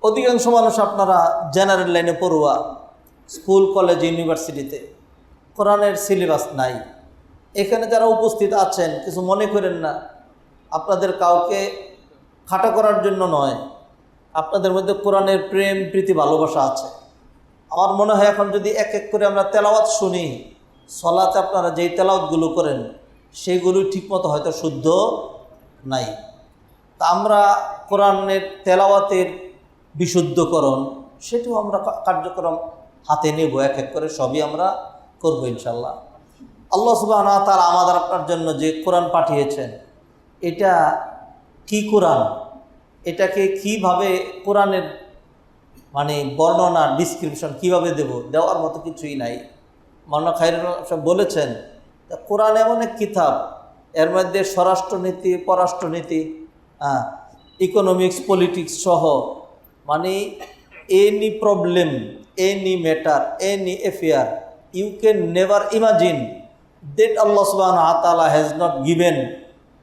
অধিকাংশ মানুষ আপনারা জেনারেল লাইনে পড়ুয়া, স্কুল কলেজ ইউনিভার্সিটিতে কোরআনের সিলেবাস নাই। এখানে যারা উপস্থিত আছেন কিছু মনে করেন না, আপনাদের কাউকে খাটো করার জন্য নয়, আপনাদের মধ্যে কোরআনের প্রেম প্রীতি ভালোবাসা আছে। আমার মনে হয় এখন যদি এক এক করে আমরা তেলাওয়াত শুনি, সলাতে আপনারা যেই তেলাওয়াতগুলো করেন সেইগুলো ঠিকমতো হয়তো শুদ্ধ নাই। তা আমরা কোরআনের তেলাওয়াতের বিশুদ্ধকরণ সেটাও আমরা কার্যক্রম হাতে নেব, এক এক করে সবই আমরা করব ইনশাল্লাহ। আল্লাহ সুবহানাহু ওয়া তাআলা আমাদের আপনার জন্য যে কোরআন পাঠিয়েছেন, এটা কি কোরআন, এটাকে কিভাবে কোরআনের মানে বর্ণনা ডিসক্রিপশন কিভাবে দেওয়ার মতো কিছুই নাই। মাওলানা খায়রুল সাহেব বলেছেন, কোরআন এমন এক কিতাব, এর মধ্যে স্বরাষ্ট্রনীতি, পররাষ্ট্রনীতি, ইকোনমিক্স, পলিটিক্স সহ মানে any problem, any matter, any affair you can never imagine that Allah subhanahu wa ta'ala has not given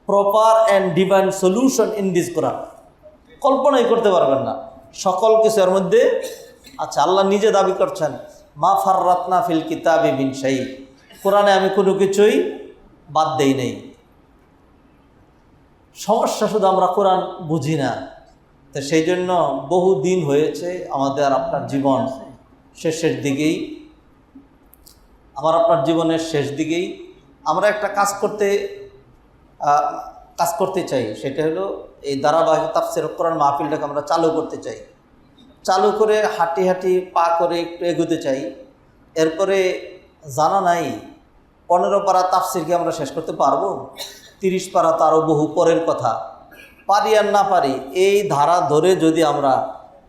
proper and divine solution in this Quran. কল্পনাই করতে পারবেন না সকল কিছু এর মধ্যে। আচ্ছা, আল্লাহ নিজে দাবি করছেন মা ফাররাতনা ফিল কিতাবি মিন শাই, কোরআনে আমি কোনো কিছুই বাদ দেই নেই। সমস্যা শুধু আমরা কোরআন বুঝি না। তো সেই জন্য বহু দিন হয়েছে আমাদের আপনার জীবন শেষের দিকেই, আমার আপনার জীবনের শেষ দিকেই আমরা একটা কাজ করতে চাই। সেটা হলো এই ধারাবাহিক তাফসীর কোরআন মাহফিলটাকে আমরা চালু করতে চাই। চালু করে হাঁটি হাঁটি পা করে একটু এগোতে চাই। এরপরে জানা নাই 15 পারা তাফসীরকে আমরা শেষ করতে পারবো, 30 পারা তারও বহু পরের কথা। পারি আর না পারি, এই ধারা ধরে যদি আমরা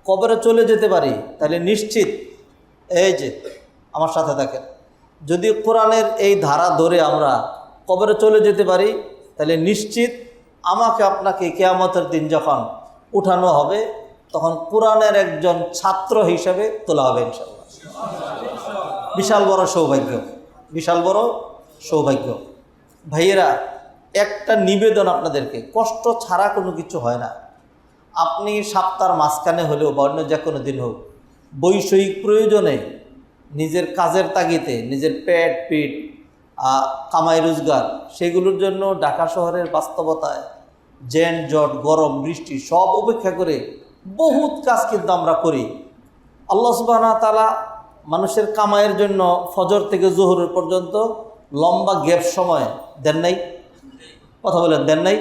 কবরে চলে যেতে পারি তাহলে নিশ্চিত, এই যে আমার সাথে থাকেন, যদি কোরআনের এই ধারা ধরে আমরা কবরে চলে যেতে পারি তাহলে নিশ্চিত আমাকে আপনাকে কিয়ামতের দিন যখন উঠানো হবে তখন কোরআনের একজন ছাত্র হিসেবে তোলা হবে ইনশাআল্লাহ। বিশাল বড় সৌভাগ্য, বিশাল বড় সৌভাগ্য। ভাইয়েরা, একটা নিবেদন আপনাদেরকে, কষ্ট ছাড়া কোনো কিছু হয় না। আপনি সপ্তাহের মাঝখানে হলেও বা অন্য যে কোনো দিন হোক, বৈষয়িক প্রয়োজনে নিজের কাজের তাগিদে, নিজের পেট পিট কামাই রোজগার, সেগুলোর জন্য ঢাকা শহরের বাস্তবতায় জ্যান জট, গরম বৃষ্টি সব উপেক্ষা করে বহুত কাজ কিন্তু আমরা করি। আল্লাহ সুবহানাহু ওয়া তাআলা মানুষের কামাইয়ের জন্য ফজর থেকে জোহরের পর্যন্ত লম্বা গ্যাপ সময় দেন নাই? কথা বলেন, দেন নাই?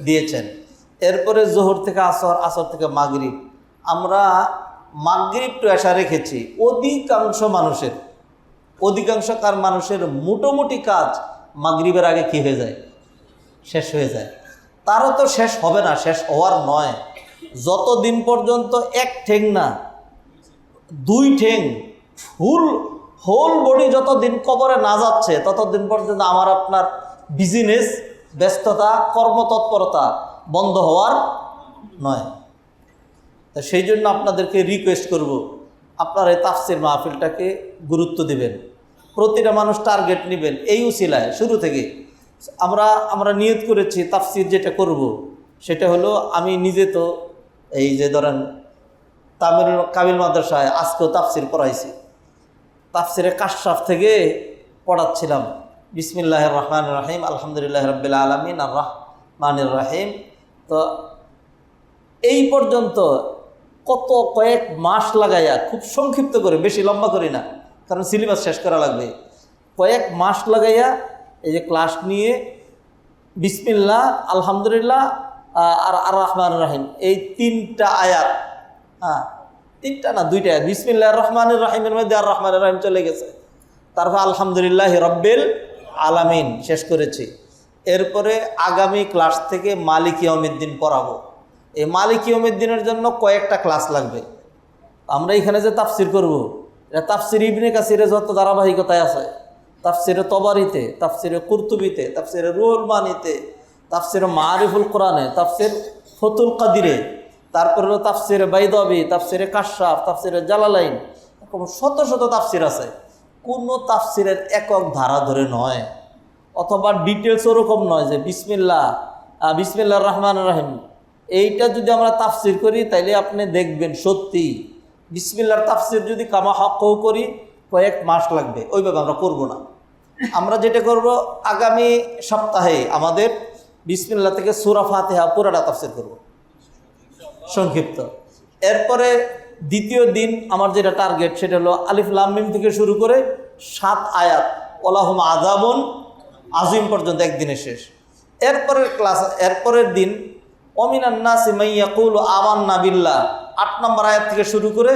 দিয়েছেন। এরপরে জোহর থেকে আসর, আসর থেকে মাগরিব, আমরা মাগরিব টু এশা রেখেছি। অধিকাংশকার মানুষের মোটামুটি কাজ মাগরিবের আগে কী হয়ে যায়? শেষ হয়ে যায়। তারও তো শেষ হবে না, শেষ হওয়ার নয়। যতদিন পর্যন্ত এক ঠ্যাং না, 2 ঠ্যাং, হোল বডি যতদিন কবরে না যাচ্ছে ততদিন পর্যন্ত আমার আপনার বিজনেস, ব্যস্ততা, কর্মতৎপরতা বন্ধ হওয়ার নয়। তা সেই জন্য আপনাদেরকে রিকোয়েস্ট করব, আপনারা এই তাফসীর মাহফিলটাকে গুরুত্ব দিবেন, প্রতিটা মানুষ টার্গেট নেবেন। এই উসিলায় শুরু থেকে আমরা নিয়ত করেছি তাফসীর যেটা করব সেটা হলো, আমি নিজে তো এই যে ধরেন কামিল মাদ্রাসায় আজকেও তাফসীর পড়াইছি, তাফসীরে কাশফ থেকে পড়াচ্ছিলাম বিসমিল্লাহির রহমানির রহিম আলহামদুলিল্লাহি রাব্বিল আলামিন আর রহমানির রহিম। তো এই পর্যন্ত কয়েক মাস লাগাইয়া, খুব সংক্ষিপ্ত করে, বেশি লম্বা করি না কারণ সিলেবাস শেষ করা লাগবে, কয়েক মাস লাগাইয়া এই যে ক্লাস নিয়ে বিসমিল্লাহ, আলহামদুলিল্লাহ আর আর রহমানির রহিম, এই 3টা আয়াত, 3টা না 2টা আয়াত, বিসমিল্লাহির রহমানির রহিমের মধ্যে আর রহমানির রহিম চলে গেছে, তারপর আলহামদুলিল্লাহি রাব্বিল আলামিন শেষ করেছি। এরপরে আগামী ক্লাস থেকে মালিক ইয়াউমিদ্দিন পড়াবো। এই মালিক ইয়াউমিদ্দিনের জন্য কয়েকটা ক্লাস লাগবে। আমরা এখানে যে তাফসীর করব, এটা তাফসীর ইবনে কাসিরে যত ধারাবাহিকতায় আছে, তাফসীরে তবারিতে, তাফসীরে কুরতুবিতে, তাফসীরে রুহুল মানিতে, তাফসীরে মারিফুল কোরআনে, তাফসীর ফতুল কাদিরে, তারপরে হলো তাফসীরে বাইদাবি, তাফসীরে কাশফ, তাফসীরে জালালাইন, এরকম শত শত তাফসীর আছে। কোনো তাফসীরের একক ধারা ধরে নয়, অথবা ডিটেলস ওরকম নয় যে বিসমিল্লাহির রহমানির রহিম এইটা যদি আমরা তাফসির করি তাইলে আপনি দেখবেন সত্যি বিসমিল্লাহর তাফসির যদি কামা হকও করি কয়েক মাস লাগবে, ওইভাবে আমরা করব না। আমরা যেটা করব, আগামী সপ্তাহে আমাদের বিসমিল্লাহ থেকে সূরা ফাতিহা পুরাটা তাফসির করব সংক্ষিপ্ত। এরপরে দ্বিতীয় দিন আমার যেটা টার্গেট সেটা হলো আলিফ লাম মিম থেকে শুরু করে 7 আয়াত ওয়ালাহুম আযাবুন আজিম পর্যন্ত একদিনে শেষ। এরপরের দিন ওমিনান নাসি মান ইয়াকুলু আমান্না বিল্লাহ 8 নম্বর আয়াত থেকে শুরু করে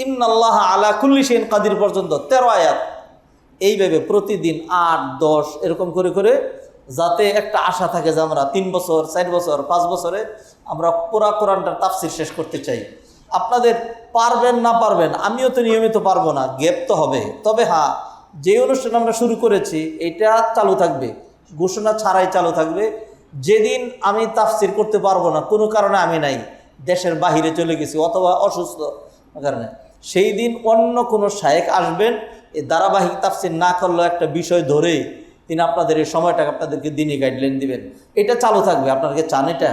ইন্নাল্লাহা আলা কুল্লি শাইইন কাদির পর্যন্ত 13 আয়াত। এইভাবে প্রতিদিন 8, 10 এরকম করে করে যাতে একটা আশা থাকে যে আমরা 3 বছর 4 বছর 5 বছরে আমরা পুরা কোরআনটার তাফসির শেষ করতে চাই। আপনাদের পারবেন না পারবেন, আমিও তো নিয়মিত পারবো না, গ্যাপ তো হবে। তবে হ্যাঁ, যে অনুষ্ঠান আমরা শুরু করেছি এটা চালু থাকবে, ঘোষণা ছাড়াই চালু থাকবে। যেদিন আমি তাফসির করতে পারবো না, কোনো কারণে আমি নাই, দেশের বাহিরে চলে গেছি অথবা অসুস্থ কারণে, সেই দিন অন্য কোনো শায়েখ আসবেন। এই ধারাবাহিক তাফসির না করলেও একটা বিষয় ধরে তিনি আপনাদের এই সময়টাকে আপনাদেরকে দিনই গাইডলাইন দিবেন। এটা চালু থাকবে। আপনাকে চান এটা?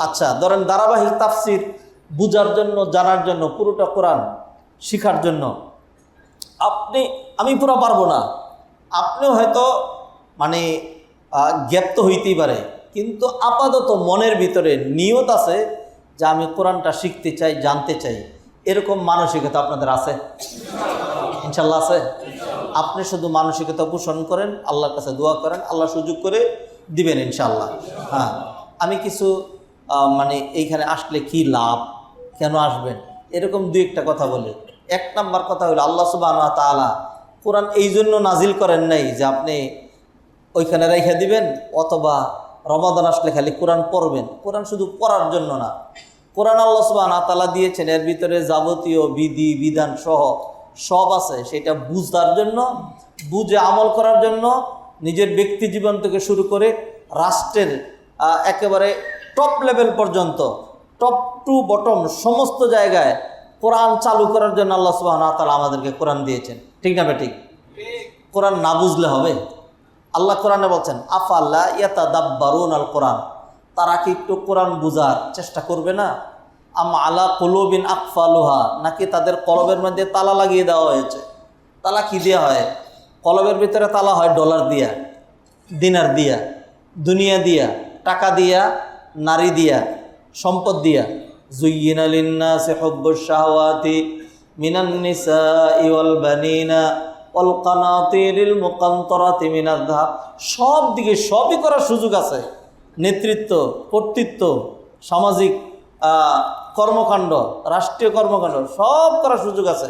আচ্ছা, ধরেন ধারাবাহিক তাফসির বুঝার জন্য, জানার জন্য, পুরোটা কোরআন শিখার জন্য আমি পুরো পারবো না, আপনিও হয়তো মানে গ্যাপ তো হইতেই পারে, কিন্তু আপাতত মনের ভিতরে নিয়ত আছে যে আমি কোরআনটা শিখতে চাই, জানতে চাই, এরকম মানসিকতা আপনাদের আছে? ইনশাল্লাহ আছে। আপনি শুধু মানসিকতা পোষণ করেন, আল্লাহর কাছে দোয়া করেন, আল্লাহ সুযোগ করে দিবেন ইনশাল্লাহ। হ্যাঁ, আমি কিছু মানে এইখানে আসলে কি লাভ, কেন আসবেন, এরকম 2-1টা কথা বলি। 1 নম্বর কথা হলো আল্লাহ সুবহানাহু ওয়া তাআলা কোরআন এই জন্য নাজিল করেন নাই যে আপনি ওইখানে রেখে দিবেন অথবা রমাদান আসলে খালি কোরআন পড়বেন। কোরআন শুধু পড়ার জন্য না, কোরআন আল্লাহ সুবহানাহু ওয়া তাআলা দিয়েছেন, এর ভিতরে যাবতীয় বিধি বিধান সহ সব আছে, সেটা বুঝার জন্য, বুঝে আমল করার জন্য, নিজের ব্যক্তি জীবন থেকে শুরু করে রাষ্ট্রের একেবারে টপ লেভেল পর্যন্ত, টপ টু বটম সমস্ত জায়গায় কোরআন চালু করার জন্য আল্লাহ সুবহানাহু ওয়া তাআলা আমাদেরকে কোরআন দিয়েছেন। ঠিক না বেঠিক? কোরআন না বুঝলে হবে? আল্লাহ কোরআনে বলছেন আফাল্লা ইয়াতাদাব্বারুনাল কোরআন, তারা কি একটু কোরআন বুঝার চেষ্টা করবে না? আম আলা কুলুবিন আকফালুহা, নাকি তাদের কলবের মধ্যে তালা লাগিয়ে দেওয়া হয়েছে? তালা কি দেওয়া হয়? কলবের ভিতরে তালা হয় ডলার দিয়া, দিনার দিয়া, দুনিয়া দিয়া, টাকা দিয়া, নারী দিয়া, সম্পদ দিয়া। যুয়্যিনা লিন্নাসি হুব্বুশ শাহওয়াতি মিনান নিসাই ওয়াল বানিনা ওয়াল কানাতিরিল মুকান্তরাতি মিনাজ যাহাব, সব দিকে সবই করার সুযোগ আছে। নেতৃত্ব, কর্তৃত্ব, সামাজিক কর্মকাণ্ড, রাষ্ট্রীয় কর্মকাণ্ড সব করার সুযোগ আছে।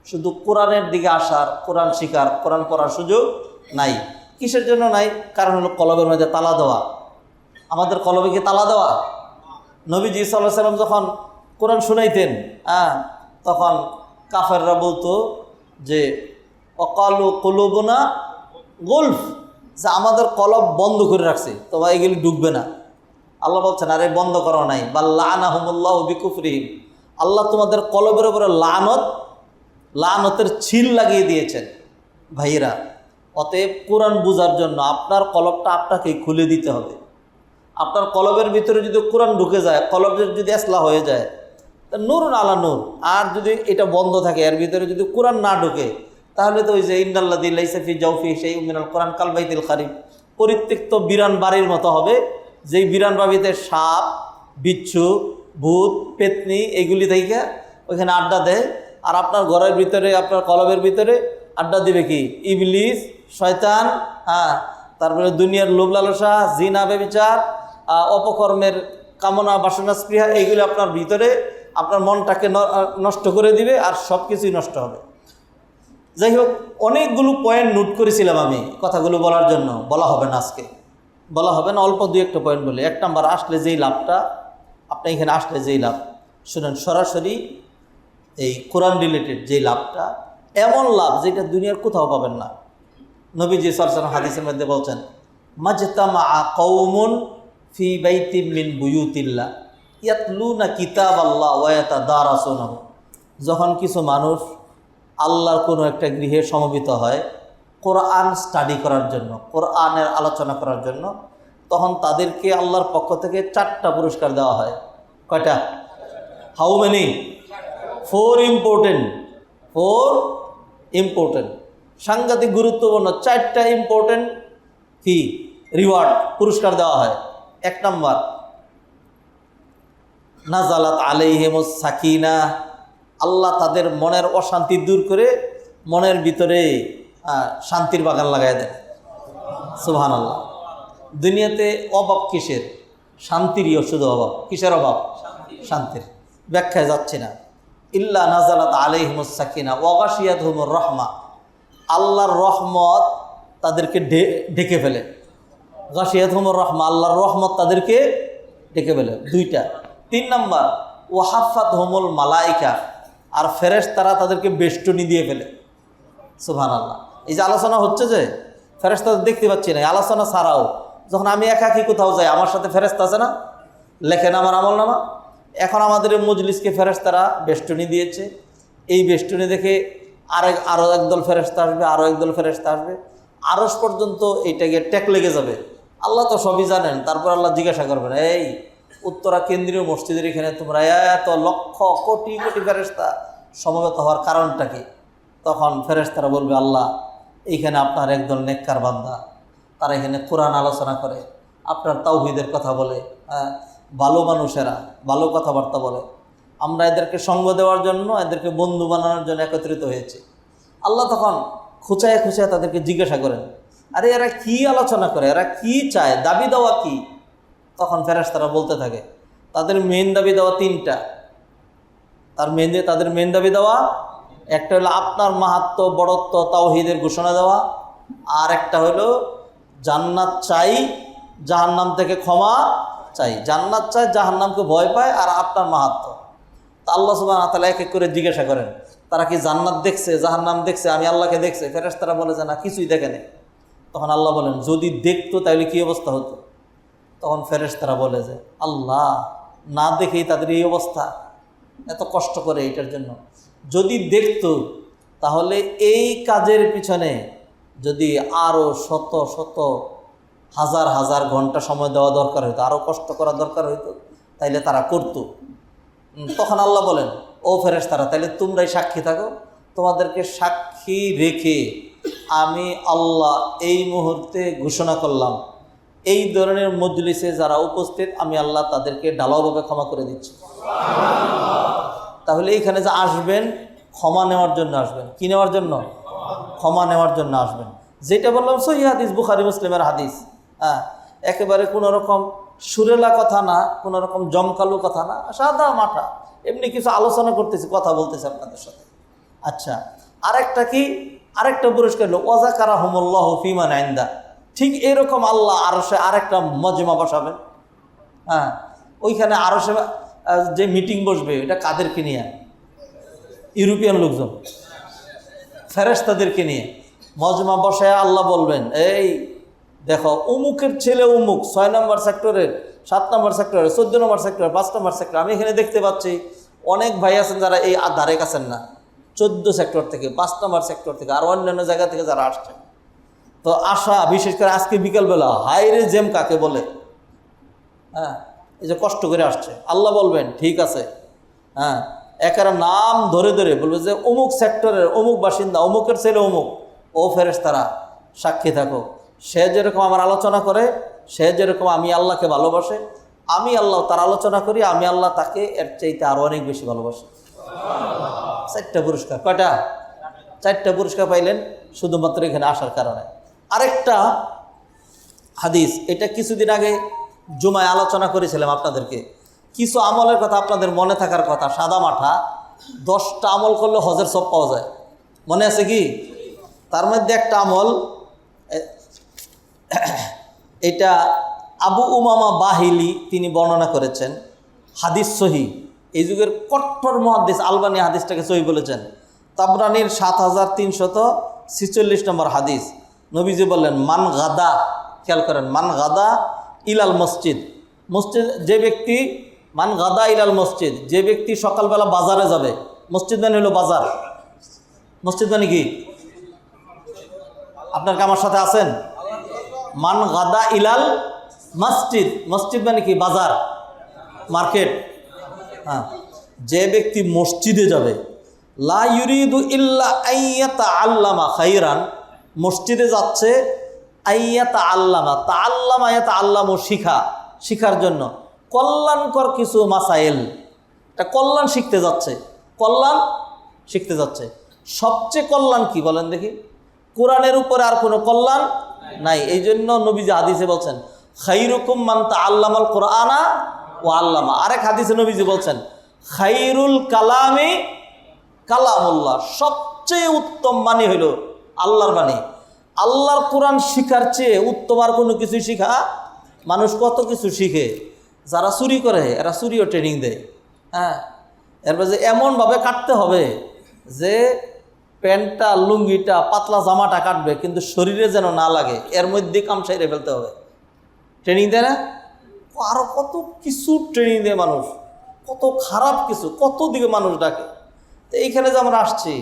শুধু কোরআনের দিকে আসার, কোরআন শিকার, কোরআন পড়ার সুযোগ নাই। কিসের জন্য নাই? কারণ হলো কলবের মধ্যে তালা দেওয়া। আমাদের কলবে কি তালা দেওয়া? নবীজি সাল্লাল্লাহু আলাইহি সাল্লাম যখন কোরআন শুনাইতেন, তখন কাফেররা বলতো যে অকালু কুলুবুনা গুলফ, যে আমাদের কলব বন্ধ করে রাখছে, তোমার এগুলি ডুববে না। আল্লাহ বলছেন আরে বন্ধ করো নাই, বা লাআনাহুমুল্লাহু বিকুফরিহিম, আল্লাহ তোমাদের কলবের উপরে লানতের ছিল লাগিয়ে দিয়েছেন। ভাইয়েরা, অতএব কোরআন বুঝার জন্য আপনার কলবটা আপনাকেই খুলে দিতে হবে। আপনার কলবের ভিতরে যদি কোরআন ঢুকে যায়, কলবের যদি ইসলাহ হয়ে যায়, তা নূরুন আলা নূর। আর যদি এটা বন্ধ থাকে, এর ভিতরে যদি কোরআন না ঢুকে, তাহলে তো ওই যে ইন্নাল্লাযী লাইসা ফি জাওফি শাইউম মিনাল কোরআন কাল বাইতিল খারিব, পরিত্যক্ত বিরান বাড়ির মতো হবে, যেই বিরান বাড়িতে সাপ, বিচ্ছু, ভূত, পেতনি এগুলি থেকে ওইখানে আড্ডা দেয়। আর আপনার ঘরের ভিতরে, আপনার কলবের ভিতরে আড্ডা দিবে কি? ইবলিস, শয়তান, তারপরে দুনিয়ার লোভ লালসা, জিনা, ব্যভিচার, অপকর্মের কামনা, বাসনা, স্পৃহা, এইগুলি আপনার ভিতরে আপনার মনটাকে নষ্ট করে দিবে, আর সব কিছুই নষ্ট হবে। যাই হোক, অনেকগুলো পয়েন্ট নোট করেছিলাম আমি কথাগুলো বলার জন্য, বলা হবে না আজকে, বলা হবে না, অল্প 2-1টা পয়েন্ট বলে। 1 নাম্বার, আসলে যেই লাভটা, আপনি এখানে আসলে যেই লাভ শুনেন, সরাসরি এই কোরআন রিলেটেড যেই লাভটা, এমন লাভ যেটা দুনিয়ার কোথাও পাবেন না। নবীজি সাল্লাল্লাহু আলাইহি ওয়াসাল্লাম হাদিসের মধ্যে বলছেন মাজতামা কওমুন ফি বাইতিম মিন বুয়ুতিল্লাহ ইয়াতলুনা কিতাবাল্লাহ ওয়া ইয়াতাদারাসুনাহু, যখন কিছু মানুষ আল্লাহর কোনো একটা গৃহে সমবেত হয় কোরআন স্টাডি করার জন্য, কোরআনের আলোচনা করার জন্য, তখন তাদেরকে আল্লাহর পক্ষ থেকে 4টা পুরস্কার দেওয়া হয়। কয়টা? How many? 4 ইম্পর্টেন্ট। 4 ইম্পর্টেন্ট, সাংঘাতিক গুরুত্বপূর্ণ 4টা ইম্পর্টেন্ট কি রিওয়ার্ড, পুরস্কার দেওয়া হয়। 1 নাম্বার, নাজালাত আলাইহিমুস সাকিনা, আল্লাহ তাদের মনের অশান্তি দূর করে মনের ভিতরে শান্তির বাগান লাগাই দেন। সুবহানাল্লাহ। দুনিয়াতে অভাব কিসের? শান্তিরই শুধু অভাব। কিসের অভাব? শান্তির। ব্যাখ্যায় যাচ্ছে না। ইল্লা নাজালাত আলাইহিমুস সাকিনা ওয়া গাশিয়াতহুমুর রাহমা, আল্লাহর রহমত তাদেরকে ঢেকে ফেলে। গাশিয়াতহুমুর রাহমা, আল্লাহর রহমত তাদেরকে ঢেকে ফেলে। 2টা। 3 নাম্বার, ওয়া হাফাতহুমুল মালাইকা, আর ফেরেশতারা তাদেরকে বেষ্টনী দিয়ে ফেলে। সুবহানাল্লাহ। এই যে আলোচনা হচ্ছে, যে ফেরেশতাদের দেখতে পাচ্ছি না, আলোচনা ছাড়াও যখন আমি একাকি কোথাও যাই, আমার সাথে ফেরেশতা আছে না, লেখেন আমার আমলনামা। এখন আমাদের মজলিসকে ফেরেশতারা বেষ্টনী দিয়েছে। এই বেষ্টনী দেখে আরও একদল ফেরেশতা আসবে, আরও একদল ফেরেশতা আসবে, আরশ পর্যন্ত এইটাকে ট্যাক লেগে যাবে। আল্লাহ তো সবই জানেন। তারপর আল্লাহ জিজ্ঞাসা করবেন, এই উত্তরা কেন্দ্রীয় মসজিদের এখানে তোমরা এত লক্ষ কোটি কোটি ফেরেশতা সমবেত হওয়ার কারণটা কি? তখন ফেরেশতারা বলবে, আল্লাহ এইখানে আপনার একদল নেককার বান্দা, তারা এখানে কোরআন আলোচনা করে, আপনার তাওহীদের কথা বলে, ভালো মানুষেরা ভালো কথাবার্তা বলে, আমরা এদেরকে সঙ্গ দেওয়ার জন্য, এদেরকে বন্ধু বানানোর জন্য একত্রিত হয়েছে। আল্লাহ তখন খুঁচায় খুঁচায় তাদেরকে জিজ্ঞাসা করেন, আরে এরা কি আলোচনা করে, এরা কি চায়, দাবি দেওয়া কি? তখন ফেরেশতারা বলতে থাকে, তাদের মেন দাবি দেওয়া 3টা। তাদের মেন দাবি দেওয়া একটা হলো আপনার মাহাত্ম্য বড়ত্ব তাওহীদের ঘোষণা দেওয়া, আর একটা হলো জান্নাত চাই, জাহান্নাম থেকে ক্ষমা চাই। জান্নাত চাই, জাহান্নামকে ভয় পায়, আর আপনার মাহাত্ম্য। তা আল্লাহ সুবহানাহু ওয়া তাআলা এক এক করে জিজ্ঞাসা করেন, তারা কি জান্নাত দেখছে, জাহান্নাম দেখছে, আমি আল্লাহকে দেখছে? ফেরেশতারা বলে যে না, কিছুই দেখেনি। তখন আল্লাহ বলেন, যদি দেখতো তাহলে কি অবস্থা হতো? তখন ফেরেশতারা বলে যে আল্লাহ, না দেখেই তাদের এই অবস্থা, এত কষ্ট করে এটার জন্য। যদি দেখতো তাহলে এই কাজের পিছনে যদি আরও শত শত হাজার হাজার ঘন্টা সময় দেওয়া দরকার হইতো, আরও কষ্ট করা দরকার হইতো, তাইলে তারা করতো। তখন আল্লাহ বলেন, ও ফেরেশতারা, তাইলে তোমরাই সাক্ষী থাকো, তোমাদেরকে সাক্ষী রেখে আমি আল্লাহ এই মুহূর্তে ঘোষণা করলাম, এই ধরনের মজলিসে যারা উপস্থিত, আমি আল্লাহ তাদেরকে ঢালাওভাবে ক্ষমা করে দিচ্ছি। তাহলে এইখানে যে আসবেন, ক্ষমা নেওয়ার জন্য আসবেন। কি নেওয়ার জন্য? ক্ষমা নেওয়ার জন্য আসবেন। যেটা বললাম সহিহ হাদিস, বুখারী মুসলিমের হাদিস। একেবারে কোনো রকম সুরেলা কথা না, কোনো রকম জমকালো কথা না, সাদা মাঠা এমনি কিছু আলোচনা করতেছি, কথা বলতেছি আপনাদের সাথে। আচ্ছা, আরেকটা পুরস্কার হলো ওয়াযাকারাহুমুল্লাহু ফীমান ইনদা। ঠিক এরকম আল্লাহ আরশে আরেকটা মজমা বসাবেন। ওইখানে আরশে যে মিটিং বসবে, এটা কাদেরকে নিয়ে? ইউরোপিয়ান লোকজন, ফেরেশতাদেরকে নিয়ে মজমা বসায় আল্লাহ বলবেন, এই দেখো অমুকের ছেলে অমুক 6 নম্বর সেক্টরের, 7 নম্বর সেক্টরের, 14 নম্বর সেক্টর, 5 নম্বর সেক্টর। আমি এখানে দেখতে পাচ্ছি অনেক ভাই আছেন যারা এই ধারে কাছেন না, 14 সেক্টর থেকে, 5 নম্বর সেক্টর থেকে, আর অন্যান্য জায়গা থেকে যারা আসছে। তো আসা, বিশেষ করে আজকে বিকালবেলা হাইরে জেম কাকে বলে, এই যে কষ্ট করে আসছে, আল্লাহ বলবেন ঠিক আছে, একার নাম ধরে ধরে বলবে যে অমুক সেক্টরের অমুক বাসিন্দা, অমুকের ছেলে অমুক, ও ফেরেশতারা সাক্ষী থাকো, সে যেরকম আমার আলোচনা করে, সে যেরকম আমি আল্লাহকে ভালোবাসে, আমি আল্লাহ তার আলোচনা করি, আমি আল্লাহ তাকে এর চাইতে আরও অনেক বেশি ভালোবাসি। 4টা পুরস্কার। কয়টা? 4টা পুরস্কার পাইলেন শুধুমাত্র এখানে আসার কারণে। আরেকটা হাদিস, এটা কিছুদিন আগে জুমায় আলোচনা করেছিলাম আপনাদেরকে। কিছু আমলের কথা আপনাদের মনে থাকার কথা, সাদা মাঠা 10টা আমল করলে হজের সব পাওয়া যায়। মনে আছে কি? তার মধ্যে একটা আমল, এটা আবু উমামা বাহিলি তিনি বর্ণনা করেছেন, হাদিস সহি। এই যুগের কট্টর মুহাদ্দিস আলবানী হাদিসটাকে সহি বলেছেন। তাবরানির 7346 নম্বর হাদিস। নবীজি বললেন, মান গাদা, খেয়াল করেন, মান গাদা ইলাল মসজিদ, যে ব্যক্তি, মান গাদা ইলাল মসজিদ, যে ব্যক্তি সকালবেলা বাজারে যাবে। মসজিদ মানে হলো বাজার। মসজিদ মানে কি? আপনার কি আমার সাথে আছেন? মান গাদা ইলাল মসজিদ, মসজিদ মানে কি? বাজার, মার্কেট। হ্যাঁ, যে ব্যক্তি মসজিদে যাবে, লা ইউরিদু ইল্লা আইয়াতা আল্লামা খাইরান, মসজিদে যাচ্ছে আইয়াতা আল্লামা, তা আল্লামা আয়াতা আল্লাম, শিখার জন্য কল্যাণকর কিছু মাসাইল, এটা কল্যাণ শিখতে যাচ্ছে, কল্যাণ শিখতে যাচ্ছে। সবচেয়ে কল্যাণ কি বলেন দেখি? কোরআনের উপরে আর কোনো কল্যাণ নাই। এই জন্য নবীজি হাদিসে বলছেন খাইরুকুম মান তাআল্লামাল কোরআনা ও আল্লামা। আরেক হাদিসে নবীজি বলছেন খাইরুল কালামি কালামুল্লাহ, সবচেয়ে উত্তম বাণী হইল আল্লাহর বাণী। আল্লাহর কোরআন শিখার চেয়ে উত্তম আর কোনো কিছু শিখা, মানুষ কত কিছু শিখে। যারা চুরি করে এরা চুরিও ট্রেনিং দেয়। হ্যাঁ, এরপর যে এমনভাবে কাটতে হবে যে প্যান্টটা লুঙ্গিটা পাতলা জামাটা কাটবে কিন্তু শরীরে যেন না লাগে, এর মধ্যে কাম সাইরে ফেলতে হবে। ট্রেনিং দেয় না? আরও কত কিছু ট্রেনিং দেয় মানুষ, কত খারাপ কিছু, কত দিকে মানুষ ডাকে। তো এইখানে যে আমরা আসছি,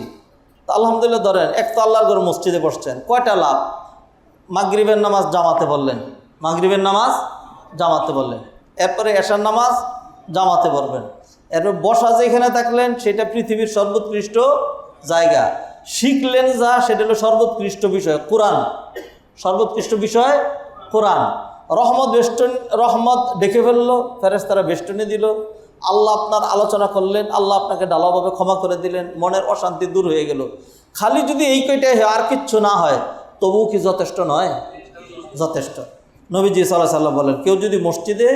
তো আলহামদুলিল্লাহ ধরেন এক তো আল্লাহর ঘরে মসজিদে বসছেন, কয়টা লাভ? মাগরিবের নামাজ জামাতে বললেন, মাগরিবের নামাজ জামাতে বললেন, এরপরে এশার নামাজ জামাতে পড়বেন, এরপর বসা যেখানে থাকলেন সেটা পৃথিবীর সর্বোৎকৃষ্ট জায়গা, শিখলেন যা সেটা হলো সর্বোৎকৃষ্ট বিষয় কোরআন, সর্বোৎকৃষ্ট বিষয় কোরআন। রহমত ডেকে ফেললো, ফেরেশতারা বেষ্টনী দিল, আল্লাহ আপনার আলোচনা করলেন, আল্লাহ আপনাকে ঢালাওভাবে ক্ষমা করে দিলেন, মনের অশান্তি দূর হয়ে গেল। খালি যদি এই কয়টাই হয়, আর কিচ্ছু না হয়, তবুও কি যথেষ্ট নয়? যথেষ্ট। নবীজি সাল্লাল্লাহু আলাইহি ওয়াসাল্লাম বলেন, কেউ যদি মসজিদে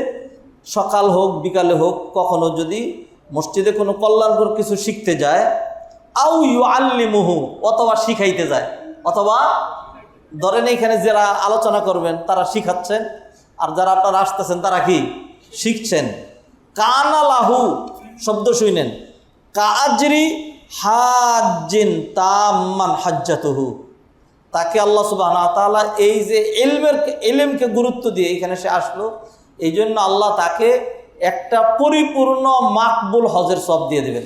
সকাল হোক বিকালে হোক কখনো যদি মসজিদে কোনো কল্যাণকর কিছু শিখতে যায়, আউ ইউআল্লিমুহু, অথবা শিখাইতে যায়, অথবা ধরেন এইখানে যারা আলোচনা করবেন তারা শিখাচ্ছেন, আর যারা আপনারা আসতেছেন তারা কি শিখছেন, কানা লাহু, শব্দ শুনেন, কাআজরি হাজ্জিন তাম্মান হাজ্জাতুহু, তাকে আল্লাহ সুবহানাহু ওয়া তাআলা এই যে ইলমকে গুরুত্ব দিয়ে এখানে সে আসলো, এই জন্য আল্লাহ তাকে একটা পরিপূর্ণ মাকবুল হজের সওয়াব দিয়ে দেবেন।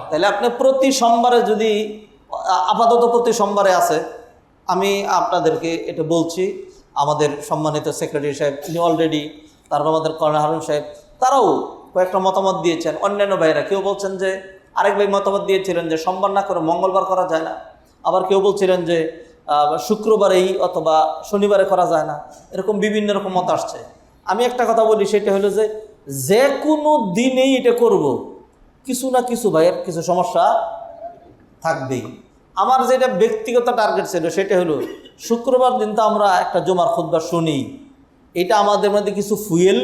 তাহলে আপনি প্রতি সোমবারে, যদি আপাতত প্রতি সোমবারে আছে, আমি আপনাদেরকে এটা বলছি, আমাদের সম্মানিত সেক্রেটারি সাহেব তিনি অলরেডি, তারপর আমাদের কর্নেল হারুন সাহেব তারাও কয়েকটা মতামত দিয়েছেন, অন্যান্য ভাইরা কেউ বলছেন যে, আরেক ভাই মতামত দিয়েছিলেন যে সোমবার না করে মঙ্গলবার করা যায় না, আবার কেউ বলছিলেন যে শুক্রবারেই অথবা শনিবারে করা যায় না, এরকম বিভিন্ন রকম মত আসছে। আমি একটা কথা বলি, সেটা হলো যে কোনো দিনেই এটা করব, কিছু না কিছু ভাইয়ের কিছু সমস্যা থাকবেই। আমার যেটা ব্যক্তিগত টার্গেট ছিল সেটা হলো শুক্রবার দিন তো আমরা একটা জুমার খুতবা শুনি, এটা আমাদের মধ্যে কিছু ফুয়েল,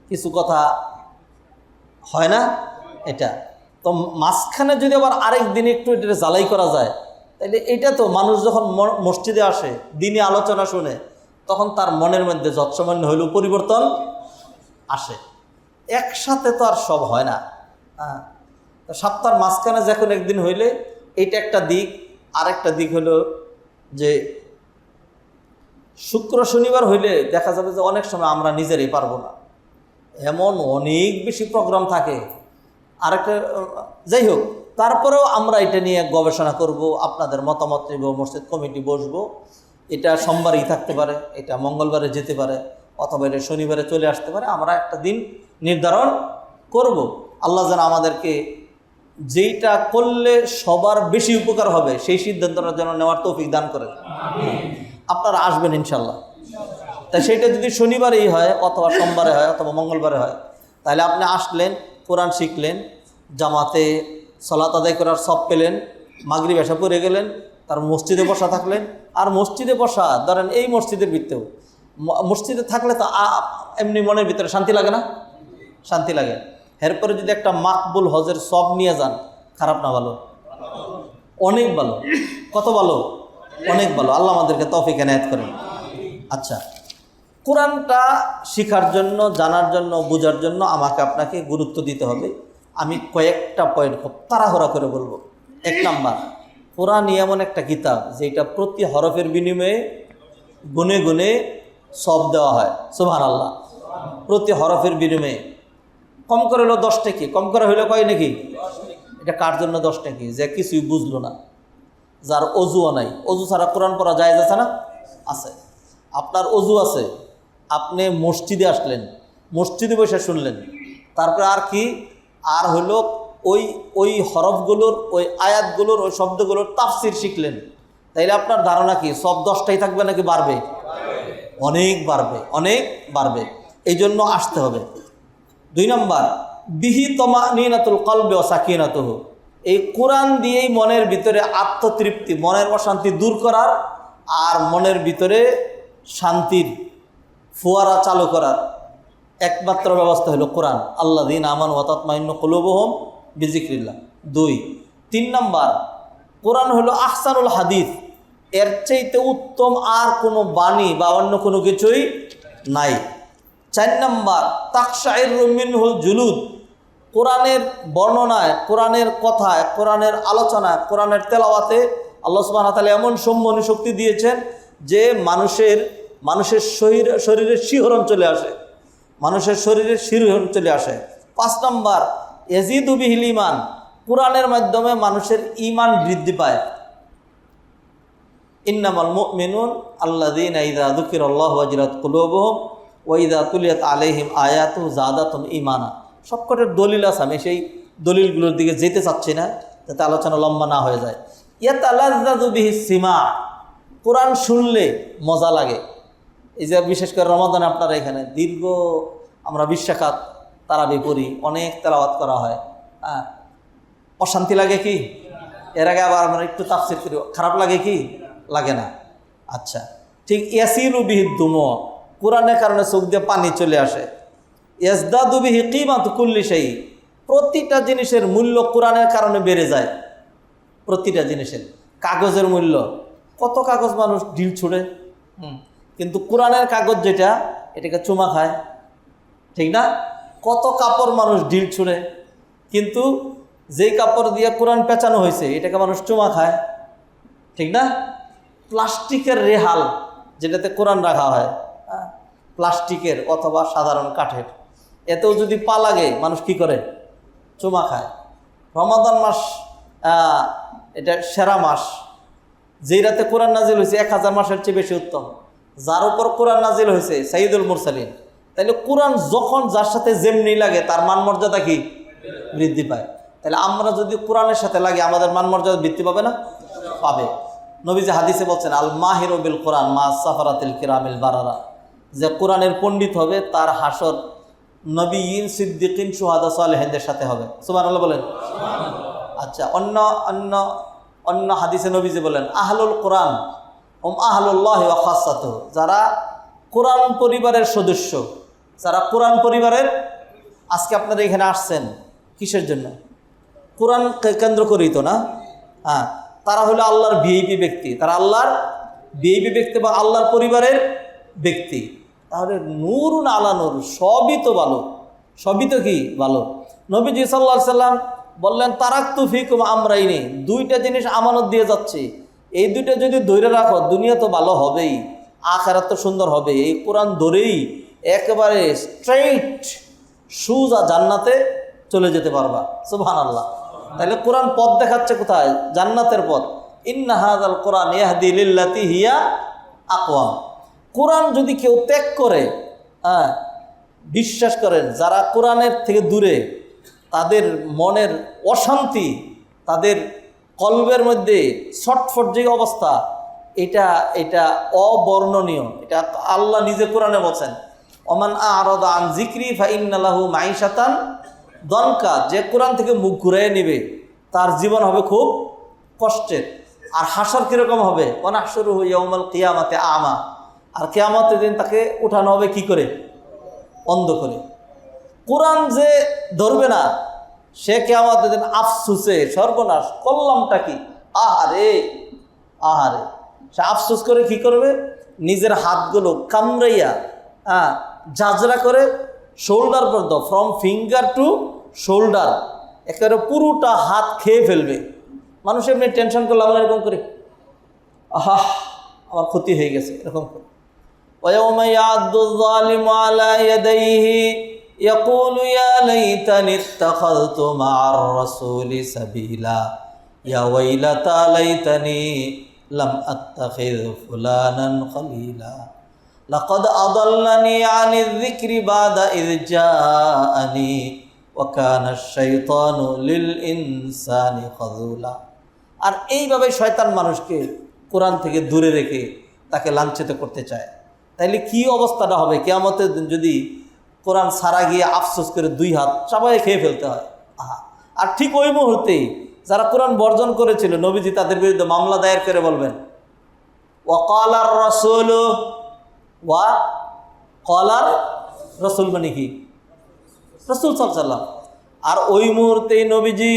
কিছু কথা হয় না এটা, তো মাঝখানে যদি আবার আরেক দিন একটু এটা জ্বালাই করা যায়, তাহলে এটা তো মানুষ যখন মসজিদে আসে দিনে আলোচনা শুনে, তখন তার মনের মধ্যে যৎসামান্য হইলেও পরিবর্তন আসে। একসাথে তো আর সব হয় না। হ্যাঁ, তো সপ্তাহের মাঝখানে যখন একদিন হইলে এইটা একটা দিক, আরেকটা দিক হলো যে শুক্র শনিবার হইলে দেখা যাবে যে অনেক সময় আমরা নিজেরাই পারবো না, এমন অনেক বেশি প্রোগ্রাম থাকে। আরেকটা যাই হোক, তারপরেও আমরা এটা নিয়ে গবেষণা করব, আপনাদের মতামত নেব, মসজিদ কমিটি বসবো। এটা সোমবারেই থাকতে পারে, এটা মঙ্গলবারে যেতে পারে, অথবা এটা শনিবারে চলে আসতে পারে। আমরা একটা দিন নির্ধারণ করব। আল্লাহ যেন আমাদেরকে যেইটা করলে সবার বেশি উপকার হবে সেই সিদ্ধান্তটা যেন নেওয়ার তৌফিক দান করেন। আপনারা আসবেন ইনশাল্লাহ। তাই সেটা যদি শনিবারেই হয়, অথবা সোমবারে হয়, অথবা মঙ্গলবারে হয়, তাহলে আপনি আসলেন, কোরআন শিখলেন, জামাতে সালাত আদায় করার সব পেলেন, মাগরিব এসা পড়ে গেলেন, তার মসজিদে বসা থাকলেন। আর মসজিদে বসা, ধরেন এই মসজিদের ভিতরেও, মসজিদে থাকলে তো এমনি মনের ভিতরে শান্তি লাগে না? শান্তি লাগে। এরপরে যদি একটা মাকবুল হজের সব নিয়ে যান, খারাপ না? ভালো, অনেক ভালো। কত ভালো? অনেক ভালো। আল্লাহ আমাদেরকে তৌফিক এনায়েত করেন। আচ্ছা, কোরআনটা শিখার জন্য, জানার জন্য, বোঝার জন্য আমাকে আপনাকে গুরুত্ব দিতে হবে। আমি কয়েকটা পয়েন্ট খুব তাড়াহুড়া করে বলবো। 1 নাম্বার, কোরআন এমন একটা কিতাব যেটা প্রতি হরফের বিনিময়ে গুনে গুনে সব দেওয়া হয়। সুবহানাল্লাহ। প্রতি হরফের বিনিময়ে কম করে হলো 10 টাকি, কম করে হইলো কয় নাকি? এটা কার জন্য 10 টাকি? যে কিছুই বুঝলো না, যার অজুও নাই। অজু ছাড়া কোরআন পড়া জায়েজ আছে না? আছে। আপনার অজু আছে, আপনি মসজিদে আসলেন, মসজিদে বসে শুনলেন, তারপরে আর কি, আর হলো ওই ওই হরফগুলোর, ওই আয়াতগুলোর, ওই শব্দগুলোর তাফসির শিখলেন, তাইলে আপনার ধারণা কি সব 10টাই থাকবে নাকি বাড়বে? অনেক বাড়বে, অনেক বাড়বে। এই জন্য আসতে হবে। 2 নম্বর, বিহি তমানিনাতুল কলবে ও সাকিনাতুহু, এই কোরআন দিয়েই মনের ভিতরে আত্মতৃপ্তি, মনের অশান্তি দূর করার আর মনের ভিতরে শান্তির ফোয়ারা চালু করার একমাত্র ব্যবস্থা হলো কোরআন। আল্লাযীনা আমানু ওয়া তাতমাইন্নু কুলুবুহুম বিযিকরিল্লাহ। 2। 3 নম্বর, কোরআন হলো আহসানুল হাদিস, এর চাইতে উত্তম আর কোনো বাণী বা অন্য কোনো কিছুই নাই। 4 নম্বর, তাকশাইরু মিনহুল জুলুদ, কোরআনের বর্ণনায়, কোরআনের কথায়, কোরআনের আলোচনায়, কোরআনের তেলাওয়াতে আল্লাহ সুবহানাহু ওয়া তাআলা এমন সম্মোহনী শক্তি দিয়েছেন যে মানুষের শরীরের শিহরণ চলে আসে, মানুষের শরীরের শিহরণ চলে আসে। 5 নম্বর, ইয়াজিদু বিহিল ঈমান, কোরআনের মাধ্যমে মানুষের ঈমান বৃদ্ধি পায়। ইন্নামাল মুমিনুন আল্লাযীনা ইযা যুকিরাল্লাহু ওয়াজিলাত কুলুবুহুম ওয়া ইযা তুলিয়াত আলাইহিম আয়াতুহু যাদাতুহুম ঈমানা। সবকটার দলিল আছে, আমি সেই দলিলগুলোর দিকে যেতে চাচ্ছি না যাতে আলোচনা লম্বা না হয়ে যায়। ইয়াতালাজ্জাযু বিহিস সিমা, কোরআন শুনলে মজা লাগে। এই যে বিশেষ করে রমাদানে আপনারা এখানে দীর্ঘ আমরা 20 রাকাত তারাবি পড়ি, অনেক তেলাওয়াত করা হয়, হ্যাঁ, অশান্তি লাগে কি? এর আগে আবার আমরা একটু তাফসীর করি, খারাপ লাগে কি? লাগে না। আচ্ছা, ঠিক ইয়াসিলু বিহিদ দুমু, কোরআনের কারণে চোখ দিয়ে পানি চলে আসে। ইয়াজদাদু বিহি কিমাতু কুল্লি শাই, প্রতিটা জিনিসের মূল্য কোরআনের কারণে বেড়ে যায়। প্রতিটা জিনিসের, কাগজের মূল্য, কত কাগজ মানুষ ঢিল ছুড়ে, কিন্তু কোরআনের কাগজ যেটা, এটাকে চুমা খায়, ঠিক না? কত কাপড় মানুষ ঢিল ছুড়ে, কিন্তু যেই কাপড় দিয়ে কোরআন পেঁচানো হয়েছে এটাকে মানুষ চুমা খায়, ঠিক না? প্লাস্টিকের রেহাল যেটাতে কোরআন রাখা হয়, প্লাস্টিকের অথবা সাধারণ কাঠের, এতেও যদি পা লাগে মানুষ কি করে? চুমা খায়। রমাদান মাস এটা সেরা মাস, যেই রাতে কোরআন নাজিল হয়েছে 1000 মাসের চেয়ে বেশি উত্তম, যার উপর কোরআন নাজিল হয়েছে সাইয়্যিদুল মুরসালিন। তাহলে কোরআন যখন যার সাথে যেমনি লাগে তার মান মর্যাদা কি? বৃদ্ধি পায়। তাহলে আমরা যদি কোরআনের সাথে লাগে আমাদের মান মর্যাদা বৃদ্ধি পাবে না? পাবে। নবীজি হাদিসে বলছেন, আল মাহিরু বিল কোরআন মা সাফারাতিল কিরামিল বারারা, যে কোরআনের পণ্ডিত হবে তার হাসর নবীন, সিদ্দিকিন, শুহাদা, সালেহিনদের সাথে হবে। সুবহানাল্লাহ বলেন। আচ্ছা, অন্য হাদিসে নবীজি বলেন, আহলুল কোরআন আহলুল্লাহি ওয়া খাসাতুহু, যারা কোরআন পরিবারের সদস্য, যারা কোরআন পরিবারের, আজকে আপনারা এখানে আসছেন কিসের জন্য? কোরআনকে কেন্দ্র করেই তো না? হ্যাঁ, তারা হলো আল্লাহর ভিআইপি ব্যক্তি, তারা আল্লাহর ভিআইপি ব্যক্তি বা আল্লাহর পরিবারের ব্যক্তি। তাহলে নূরুন আলা নূর, সবই তো ভালো, সবই তো কি ভালো। নবীজি সাল্লাল্লাহু আলাইহি সাল্লাম বললেন, তারাকতু ফিকুম আমরাইনি, 2টা জিনিস আমানত দিয়ে যাচ্ছে, এই 2টা যদি ধরে রাখো দুনিয়া তো ভালো হবেই, আখিরাত তো সুন্দর হবে। এই কোরআন ধরেই একেবারে স্ট্রেইট সোজা জান্নাতে চলে যেতে পারবা। সুবহানাল্লাহ। তাহলে কোরআন পথ দেখাচ্ছে কোথায়? জান্নাতের পথ। ইন্না হাযাল কোরআন ইয়াহদি লিল্লাতি হিয়া আকওয়াম। কোরআন যদি কেউ ত্যাগ করে, বিশ্বাস করেন যারা কোরআনের থেকে দূরে, তাদের মনের অশান্তি, তাদের কলবের মধ্যে ছটফট যে অবস্থা, এটা অবর্ণনীয়। এটা আল্লাহ নিজে কোরআনে বলছেন, ওমান আ'রাদা আন যিকরি ফাইন্না লাহু মাঈশাতান দনকা, যে কোরআন থেকে মুখ ঘুরিয়ে নেবে তার জীবন হবে খুব কষ্টের। আর হাসর কীরকম হবে? ওয়ানাহশুরুহু ইয়াউমাল কিয়ামাতি আমা, আর কিয়ামতের দিন তাকে উঠানো হবে কি করে? অন্ধ করে। কোরআন যে ধরবে না সে কিয়ামতের দিন আফসুসে সর্বনাশ, করলামটা কি, আহারে আহারে। সে আফসুস করে কি করবে? নিজের হাতগুলো কামড়াইয়া জাজরা করে শোল্ডার পর্যন্ত, ফ্রম ফিঙ্গার টু শোল্ডার, একেবারে পুরোটা হাত খেয়ে ফেলবে। মানুষ এমনি টেনশন করলে আমরা এরকম করি, আহা আমার ক্ষতি হয়ে গেছে, এরকম করে। وَيَوْمَ يَعَضُّ الظَّالِمُ عَلَى يَدَيْهِ يَقُولُ يَا لَيْتَنِي اتَّخَذْتُ مَعَ الرَّسُولِ سَبِيلًا يَا وَيْلَتَى لَيْتَنِي لَمْ أَتَّخِذْ فُلَانًا خَلِيلًا লাকাদ আদাল্লানি আনিয যিকরি বাদা ইয জাআনি ওয়া কানা আশ-শাইতানু লিল ইনসানি খাযুলা। আর এইভাবে শয়তান মানুষকে কোরআন থেকে দূরে রেখে তাকে লাঞ্ছিত করতে চায়। তাইলে কি অবস্থাটা হবে কিয়ামতের দিন যদি কোরআন ছাড়া গিয়ে আফসোস করে দুই হাত চাবায় খেয়ে ফেলতে হয়। আর ঠিক ওই মুহূর্তেই যারা কোরআন বর্জন করেছিল নবীজি তাদের বিরুদ্ধে মামলা দায়ের করে বলবেন ওয়াকালার রাসূল, ওয়া কলার রাসূল মানে কি? রাসূল সাল্লাল্লাহু আলাইহি ওয়াসাল্লাম। আর ওই মুহূর্তেই নবীজি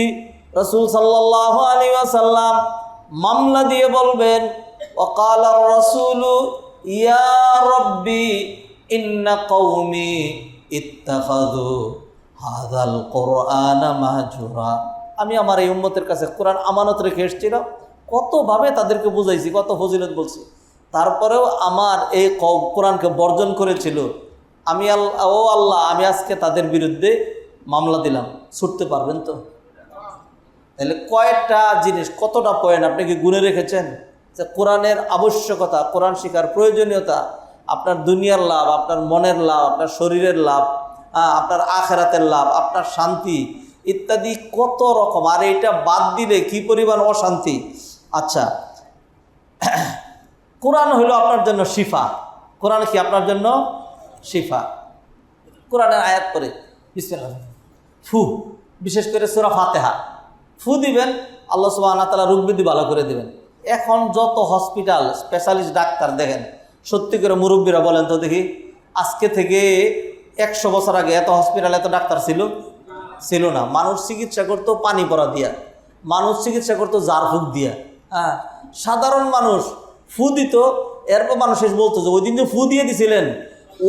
রাসূল সাল্লাল্লাহু আলাইহি ওয়াসাল্লাম মামলা দিয়ে বলবেন ওয়াকালার রাসূল ইয়া রাব্বি ইন্না কওমি ইত্তাখাযু হাযাল কুরআনা মাহজুরা। আমি আমার এই উম্মতের কাছে কোরআন আমানত রেখে এসেছিলাম, কতভাবে তাদেরকে বুঝাইছি, কত ফজিলত বলছি, তারপরেও আমার এই কোরআনকে বর্জন করেছিল। আমি আল্লাহ আমি আজকে তাদের বিরুদ্ধে মামলা দিলাম। ছুটতে পারবেন তো? তাহলে কয়েকটা জিনিস, কতটা পয়েন্ট আপনি কি গুনে রেখেছেন যে কোরআনের আবশ্যকতা, কোরআন শিখার প্রয়োজনীয়তা, আপনার দুনিয়ার লাভ, আপনার মনের লাভ, আপনার শরীরের লাভ, আপনার আখিরাতের লাভ, আপনার শান্তি ইত্যাদি কত রকম। আর এটা বাদ দিলে কি পরিমাণ অশান্তি। আচ্ছা, কোরআন হলো আপনার জন্য শিফা। কোরআন কি আপনার জন্য শিফা? কোরআনের আয়াত করে বিসমিল্লাহ ফু, বিশেষ করে সূরা ফাতিহা ফু দিবেন, আল্লাহ সুবহানাহু ওয়া তাআলা রোগ ব্যাধি ভালো করে দিবেন। এখন যত হসপিটাল, স্পেশালিস্ট ডাক্তার দেখেন, সত্যি করে মুরব্বীরা বলেন তো দেখি, আজকে থেকে 100 বছর আগে এত হসপিটাল, এত ডাক্তার ছিল না। মানুষ চিকিৎসা করতো পানি পড়া দিয়া, মানুষ চিকিৎসা করতো জারফুক দিয়া। হ্যাঁ, সাধারণ মানুষ ফু দিত, এরপর মানুষ এসে বলতো যে ওই দিন যে ফু দিয়ে দিছিলেন,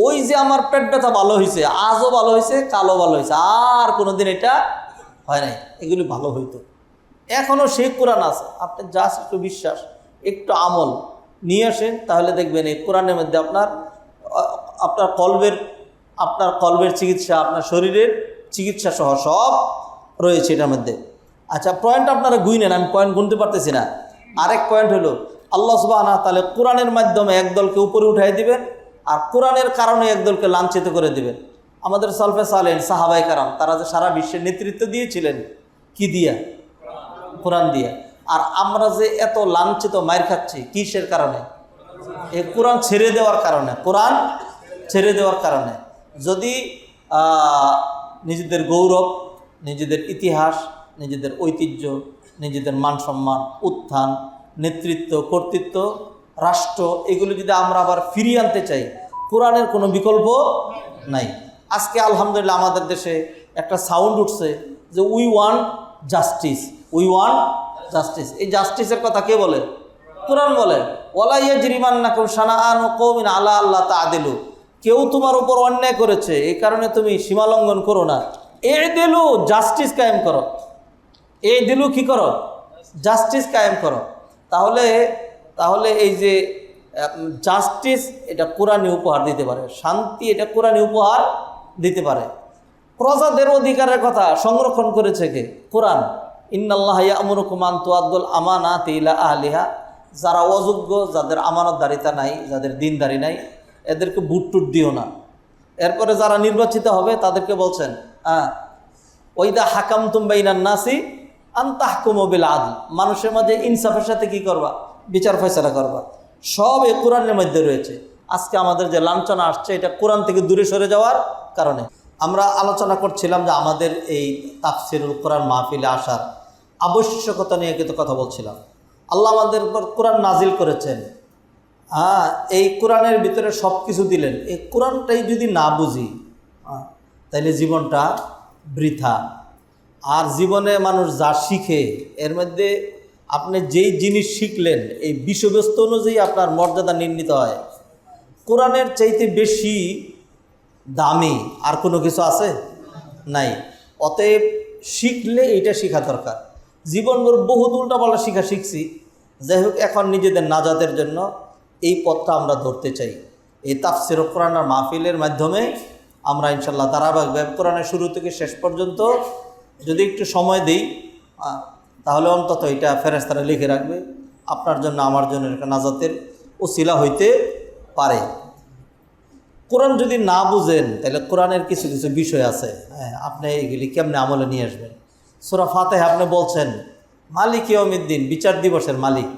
ওই যে আমার পেট ব্যথা ভালো হয়েছে, আজও ভালো হয়েছে, কালও ভালো হয়েছে, আর কোনোদিন এটা হয় নাই, এগুলি ভালো হইতো। এখনও সেই কোরআন আছে, আপনি জাস্ট একটু বিশ্বাস, একটু আমল নিয়ে আসেন, তাহলে দেখবেন এই কোরআনের মধ্যে আপনার কলবের চিকিৎসা, আপনার শরীরের চিকিৎসা সহ সব রয়েছে এটার মধ্যে। আচ্ছা, পয়েন্ট আপনারা গুইনেন, আমি পয়েন্ট গুনতে পারতেছি না। আরেক পয়েন্ট হলো আল্লাহ সুবহানাহু ওয়া তাআলা কোরআনের মাধ্যমে একদলকে উপরে উঠাই দিবেন, আর কোরআনের কারণে একদলকে লাঞ্ছিত করে দিবেন। আমাদের সালফে সালেহ সাহাবায়ে কেরাম তারা যে সারা বিশ্বের নেতৃত্ব দিয়েছিলেন কি দিয়া? কোরআন দিয়া। আর আমরা যে এত লাঞ্ছিত মাইর খাচ্ছি কিসের কারণে? এই কোরআন ছেড়ে দেওয়ার কারণে। কোরআন ছেড়ে দেওয়ার কারণে। যদি নিজেদের গৌরব, নিজেদের ইতিহাস, নিজেদের ঐতিহ্য, নিজেদের মান সম্মান, উত্থান, নেতৃত্ব, কর্তৃত্ব, রাষ্ট্র, এগুলো যদি আমরা আবার ফিরিয়ে আনতে চাই, কোরআনের কোনো বিকল্প নাই। আজকে আলহামদুলিল্লাহ আমাদের দেশে একটা সাউন্ড উঠছে যে we want justice, we want justice. এই জাস্টিসের কথা কে বলে? কোরআন বলে ওয়ালা ইয়াজরিমান্নাকুম শানাআনু কওমিন আলা আল্লাহ তা'দিলু। কেউ তোমার উপর অন্যায় করেছে, এই কারণে তুমি সীমা লঙ্ঘন করো না। ইদিলু, জাস্টিস কায়েম করো। ইদিলু কি করো? জাস্টিস কায়েম করো। তাহলে এই যে জাস্টিস, এটা কোরআনই উপহার দিতে পারে। শান্তি, এটা কোরআনই উপহার দিতে পারে। প্রজাদের অধিকারের কথা সংরক্ষণ করেছে কে? কোরআন। ইন্নাল্লাহা ইয়া'মুরুকুম আন তুআদ্দুল আমানাতি ইলা আহলিহা। যারা অযোগ্য, যাদের আমানতদারিতা নাই, যাদের দিনদারি নাই, এদেরকে বুটটুট দিও না। এরপরে যারা নির্বাচিত হবে তাদেরকে বলছেন ওয়াইদা হাকামতুম বাইনান নাসি আন তাহকুমু বিল আদল। মানুষের মাঝে ইনসাফের সাথে কি করবা? বিচার ফয়সালা করবা। সব এই কোরআনের মধ্যে রয়েছে। আজকে আমাদের যে লাঞ্ছনা আসছে, এটা কোরআন থেকে দূরে সরে যাওয়ার কারণে। আমরা আলোচনা করছিলাম যে আমাদের এই তাফসিরুল কোরআন মাহফিলে আসার আবশ্যকতা নিয়ে কিন্তু কথা বলছিলাম। আল্লাহ আমাদের উপর কোরআন নাজিল করেছেন, এই কোরআনের ভিতরে সব কিছু দিলেন। এই কোরআনটাই যদি না বুঝি, তাইলে জীবনটা বৃথা। আর জীবনে মানুষ যা শিখে, এর মধ্যে আপনি যেই জিনিস শিখলেন, এই বিষয়বস্তু অনুযায়ী আপনার মর্যাদা নির্ণীত হয়। কোরআনের চাইতে বেশি দামি আর কোনো কিছু আছে? নাই। অতএব শিখলে এইটা শেখা দরকার। জীবনভর বহুত উল্টাপাল্টা শিখছি। যাই হোক, এখন নিজেদের নাজাতের জন্য এই পথটা আমরা ধরতে চাই। এই তাফসিরুল কোরআন মাহফিলের মাধ্যমে আমরা ইনশাল্লাহ ধারাবাহিকভাবে কোরআনের শুরু থেকে শেষ পর্যন্ত যদি একটু সময় দিই, তাহলে অন্তত এটা ফেরেশতারা লিখে রাখবে, আপনার জন্য আমার জন্য একটা নাজাতের ওসিলা হইতে পারে। কোরআন যদি না বুঝেন তাহলে কোরআনের কিছু কিছু বিষয় আছে, হ্যাঁ, আপনি এইগুলি কেমনে আমলে নিয়ে আসবেন। সূরা ফাতিহা আপনি বলছেন মালিক ইয়াউমিদ্দিন, বিচার দিবসের মালিক,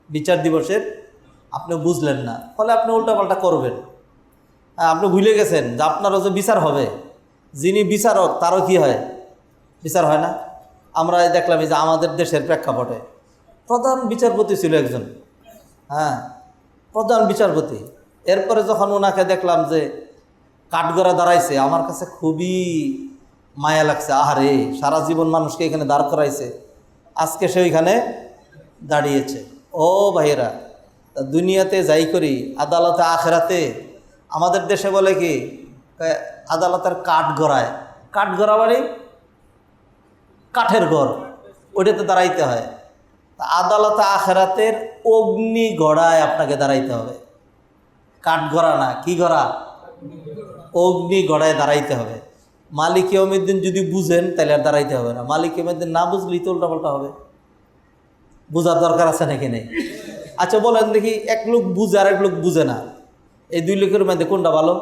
বিচার দিবসের আপনি বুঝলেন না, ফলে আপনি উল্টাপাল্টা করবেন। আপনি ভুলে গেছেন যে আপনারও যে বিচার হবে, যিনি বিচারক তারও কি হয়, বিচার হয় না। আমরা দেখলাম যে আমাদের দেশের প্রেক্ষাপটে প্রধান বিচারপতি ছিল একজন, হ্যাঁ, প্রধান বিচারপতি। এরপরে যখন ওনাকে দেখলাম যে কাঠগড়া দাঁড়াইছে, আমার কাছে খুবই মায়া লাগছে। আহারে, সারা জীবন মানুষকে এখানে দাঁড় করাইছে, আজকে সে ওইখানে দাঁড়িয়েছে। ও ভাইয়েরা, দুনিয়াতে যাই করি, আদালতে আখেরাতে আমাদের দেশে বলে কি, আদালতের কাঠ গড়ায়, কাঠ গড়া মানে কাঠের ঘর, ওইটাতে দাঁড়াইতে হয়। আদালতে আখেরাতের অগ্নি গড়ায় আপনাকে দাঁড়াইতে হবে, কাঠ গড়া না, কি গড়া, অগ্নি গড়ায় দাঁড়াইতে হবে। মালিক ইয়াউমিদ্দিন যদি বুঝেন তাহলে আর দাঁড়াইতে হবে না, মালিক ইয়াউমিদ্দিন না বুঝলেই তো উল্টাপাল্টা হবে। বোঝার দরকার আছে নাকি নেই? আচ্ছা বলেন দেখি, এক লোক বুঝে আর এক লোক বুঝে না, এই দুই লোকের মধ্যে কোনটা ভালো?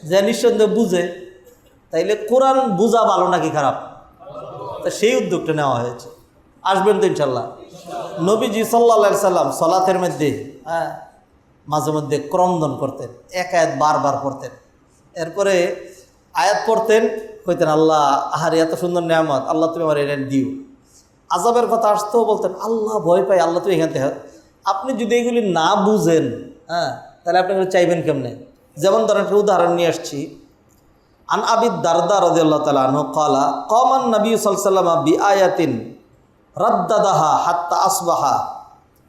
যে নিঃসন্দেহে বুঝে। তাইলে কোরআন বুঝা ভালো নাকি খারাপ? তা সেই উদ্যোগটা নেওয়া হয়েছে। আসবেন তো ইনশাল্লাহ। নবীজি সাল্লাল্লাহু আলাইহি সাল্লাম সালাতের মধ্যে মাঝে মধ্যে ক্রন্দন করতেন, এক আয়াত বারবার পড়তেন, এরপরে আয়াত পড়তেন, কইতেন আল্লাহ আহারে এত সুন্দর নিয়ামত, আল্লাহ তুমি আমার এটা দিও। আযাবের কথা আসতেও বলতেন আল্লাহ ভয় পাই, আল্লাহ তুমি এখান থেকে। আপনি যদি এগুলি না বুঝেন, হ্যাঁ, তাহলে আপনি চাইবেন কেমনে? যেমন ধরেন একটা উদাহরণ নিয়ে আসছি। আন আবি দারদা রাদিয়াল্লাহু তাআলা আনহু ক্বালা ক্বামান নবী সাল্লাল্লাহু আলাইহি ওয়াসাল্লাম বিআয়াতিন রাদ্দাদাহা হাত্তা আসবাহা।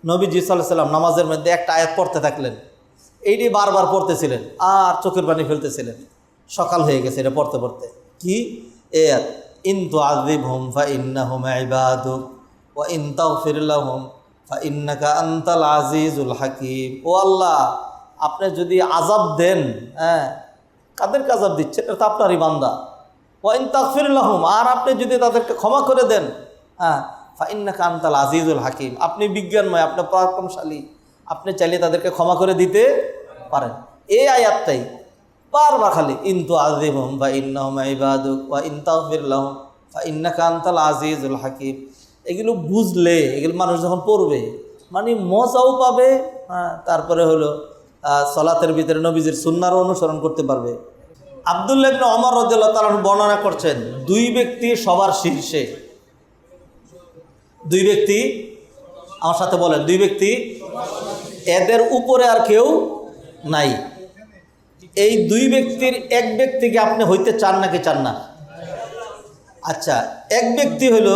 নবীজি সাল্লাল্লাহু আলাইহি ওয়াসাল্লাম নামাজের মধ্যে একটা আয়াত পড়তে থাকলেন, এইটি বারবার পড়তেছিলেন আর চোখের পানি ফেলতেছিলেন। সকাল হয়ে গেছে এটা পড়তে পড়তে। কি আয়াত? ইন তুআযিবহুম ফাইন্নাহুম ইবাদুক ওয়া ইন তাগফির লাহুম ফাইন্নাকা আনতাল আজিজুল হাকীম। ও আল্লাহ, আপনি যদি আযাব দেন, হ্যাঁ, কাদেরকে আযাব দিচ্ছেন? এটা তো আপনারই বান্দা। ওয়া ইন তাগফির লাহুম, আর আপনি যদি তাদেরকে ক্ষমা করে দেন, হ্যাঁ, ফাইন্নাকা আনতাল আজিজুল হাকীম, আপনি বিজ্ঞানময়, আপনি পরাক্রমশালী, আপনি চাইলে তাদেরকে ক্ষমা করে দিতে পারেন। এই আয়াতটাই বারবার খালি ইন তুআযিবহুম ফাইন্নাহুম ইবাদুক ওয়া ইন তাগফির লাহুম ফাইন্নাকা আনতাল আজিজুল হাকীম। এগুলো বুঝলে, এগুলো মানুষ যখন পড়বে মানে মজাও পাবে, হ্যাঁ, তারপরে হলো সালাতের ভিতরে নবীজির সুন্নাহর অনুসরণ করতে পারবে। আব্দুল্লাহ ইবনে ওমর রাদিয়াল্লাহু তাআলা বর্ণনা করছেন, দুই ব্যক্তি সবার শীর্ষে। দুই ব্যক্তি, আমার সাথে বলেন, দুই ব্যক্তি, এদের উপরে আর কেউ নাই। এই দুই ব্যক্তির এক ব্যক্তিকে আপনি হইতে চান নাকি চান না? আচ্ছা, এক ব্যক্তি হলো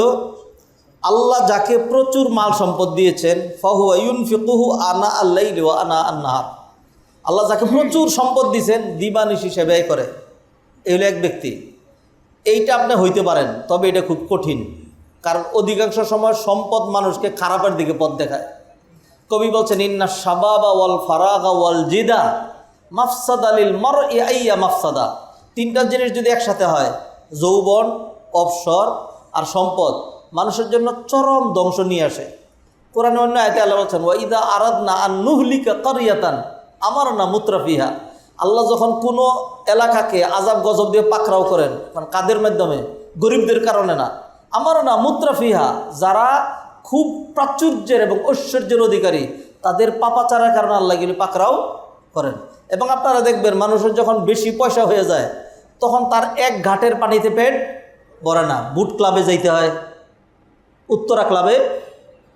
আল্লাহ যাকে প্রচুর মাল সম্পদ দিয়েছেন, ফাহুয়া ইউনফিকুহু আনা আল-লাইলি ওয়া আনা আন-নাহার। আল্লাহ যাকে প্রচুর সম্পদ দিয়েছেন, দিবানিশি সে ব্যয় করে, এই হলো এক ব্যক্তি। এইটা আপনি হইতে পারেন, তবে এটা খুব কঠিন, কারণ অধিকাংশ সময় সম্পদ মানুষকে খারাপের দিকে পথ দেখায়। কবি বলছেন ইন্না শাবাবা ওয়াল ফারাগা ওয়াল জিদা মাফসাদা লিল মারই আইয়া মাফসাদা। তিনটা জিনিস যদি একসাথে হয়, যৌবন, অবসর আর সম্পদ, মানুষের জন্য চরম ধ্বংস নিয়ে আসে। কোরআনে অন্য আয়াতে আল্লাহ বলছেন ওয়া ইযা আরাদনা আন নুহলিকা কারিয়াতান আমারনা মুত্রাফিহা। আল্লাহ যখন কোনো এলাকাকে আযাব গজব দিয়ে পাকড়াও করেন, মানে কাদের মাধ্যমে? গরিবদের কারণে না, আমারনা মুত্রাফিহা, যারা খুব প্রাচুর্যের এবং ঐশ্বর্যের অধিকারী, তাদের পাপাচারের কারণে আল্লাহ গেলে পাকড়াও করেন। এবং আপনারা দেখবেন মানুষের যখন বেশি পয়সা হয়ে যায়, তখন তার এক ঘাটের পানিতে পেট ভরে না। বুট ক্লাবে যাইতে হয়, উত্তরা ক্লাবে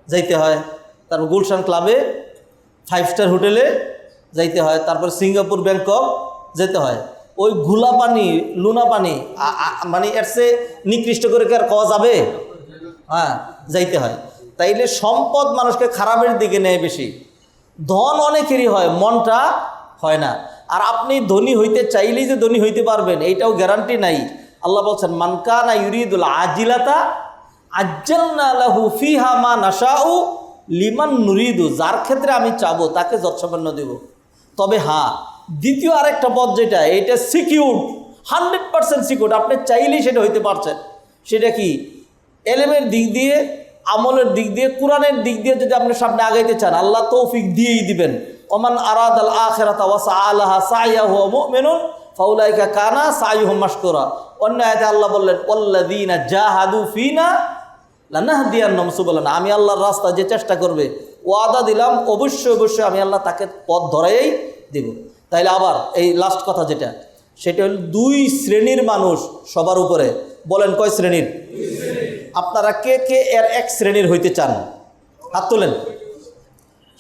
যাইতে হয়, তারপর গুলশান ক্লাবে, 5 স্টার হোটেলে যাইতে হয়, তারপর সিঙ্গাপুর, ব্যাংকক যেতে হয়। ওই ঘুলা পানি, লুনা পানি, মানে এর চেয়ে নিকৃষ্ট করে কি আর খাওয়া যাবে? হ্যাঁ, যাইতে হয়। তাইলে সম্পদ মানুষকে খারাপের দিকে নেয় বেশি। ধন অনেকেরই হয়, মনটা হয় না। আর আপনি ধনী হইতে চাইলেই যে ধনী হইতে পারবেন এইটাও গ্যারান্টি নাই। আল্লাহ বলছেন মান কানা ইউরিদুল আজিলাতা আজ্জালনা লাহু ফিহা মা নাশাউ লিমান নুরিদু। যার ক্ষেত্রে আমি চাবো তাকে যৎসামান্য দেব। তবে হ্যাঁ, দ্বিতীয় আরেকটা পথ যেটা, এটা সিকিউর, 100% সিকিউর, আপনি চাইলেই সেটা হইতে পারছেন। সেটা কি? এলেমের দিক দিয়ে, আমলের দিক দিয়ে, কোরআনের দিক দিয়ে যদি আপনি সামনে আগাইতে চান, আল্লাহ তৌফিক দিয়েই দিবেন। ওমান আরাদাল আখিরাতা ওয়া সাআলাহা সাইয়াহু মুমিনুন ফাউলাইকা কানা সাইয়ুহুম মাশকুরা। অন্য আয়াতে আল্লাহ বললেন ওয়াল্লাযীনা জাহাদু ফিনা লানাহদিয়ান্নাহুম সুবুলানা। আমি আল্লাহর রাস্তা যে চেষ্টা করবে, ওয়াদা দিলাম অবশ্যই অবশ্যই আমি আল্লাহ তাকে পথ ধরাই দেব। তাইলে আবার এই লাস্ট কথা যেটা, সেটা হল দুই শ্রেণীর মানুষ সবার উপরে। বলেন কয় শ্রেণীর? আপনারা কে কে এর এক শ্রেণীর হইতে চান? হাত তুলেন,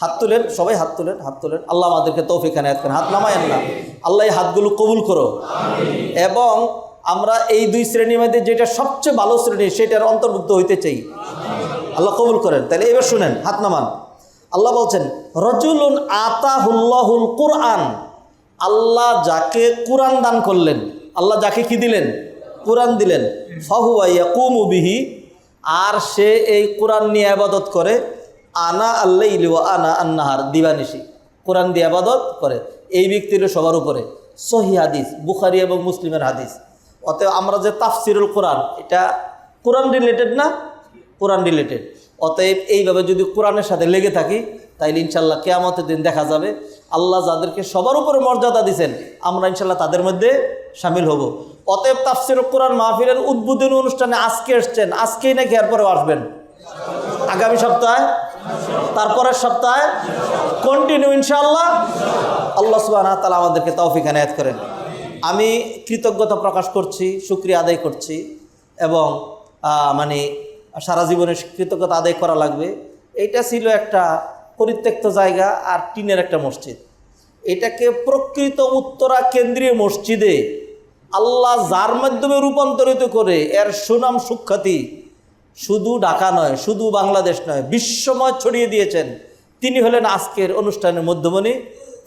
হাত তুলেন, সবাই হাত তুলেন, হাত তুলেন। আল্লাহ আমাদেরকে তৌফিক এনায়েত করেন। হাত নামায়েন না, আল্লাহ এই হাতগুলো কবুল করো। এবং আমরা এই দুই শ্রেণীর মধ্যে যেটা সবচেয়ে ভালো শ্রেণী সেটার অন্তর্ভুক্ত হইতে চাই। আল্লাহ কবুল করেন। তাহলে এবার শুনেন, হাত নামান। আল্লাহ বলছেন রজুলুন আতাহুল্লাহুল কুরআন। আল্লাহ যাকে কুরআন দান করলেন, আল্লাহ যাকে কি দিলেন? কুরআন দিলেন। ফাহুয়া ইয়াকুমু বিহি, আর সে এই কুরআন নিয়ে ইবাদত করে। আনা আল্লাইলি ওয়া আনা আন-নাহার, দিবানিশি কুরআন দিয়ে ইবাদত করে। এই ব্যক্তির সবার উপরে। সহিহ হাদিস, বুখারী এবং মুসলিমের হাদিস। অতএব আমরা যে তাফসিরুল কোরআন, এটা কোরআন রিলেটেড না? কোরআন রিলেটেড। অতএব এইভাবে যদি কোরআনের সাথে লেগে থাকি তাইলে ইনশাল্লাহ কিয়ামতের দিন দেখা যাবে আল্লাহ যাদেরকে সবার উপরে মর্যাদা দিয়েছেন আমরা ইনশাল্লাহ তাদের মধ্যে শামিল হব। অতএব তাফসিরুল কোরআন মাহফিলের উদ্বোধনী অনুষ্ঠানে আজকে এসছেন, আজকেই নাকি এরপরেও আসবেন? আগামী সপ্তাহে, তারপরের সপ্তাহে, কন্টিনিউ ইনশাআল্লাহ। আল্লাহ সুবহানাহু ওয়া তাআলা আমাদেরকে তৌফিক এনায়েত করেন। আমি কৃতজ্ঞতা প্রকাশ করছি, শুকরিয়া আদায় করছি, এবং মানে সারা জীবনে কৃতজ্ঞতা আদায় করা লাগবে। এইটা ছিল একটা পরিত্যক্ত জায়গা আর টিনের একটা মসজিদ। এটাকে প্রকৃত উত্তরা কেন্দ্রীয় মসজিদে আল্লাহ যার মাধ্যমে রূপান্তরিত করে এর সুনাম সুখ্যাতি শুধু ঢাকা নয়, শুধু বাংলাদেশ নয়, বিশ্বময় ছড়িয়ে দিয়েছেন। তিনি হলেন আজকের অনুষ্ঠানের মধ্যমণি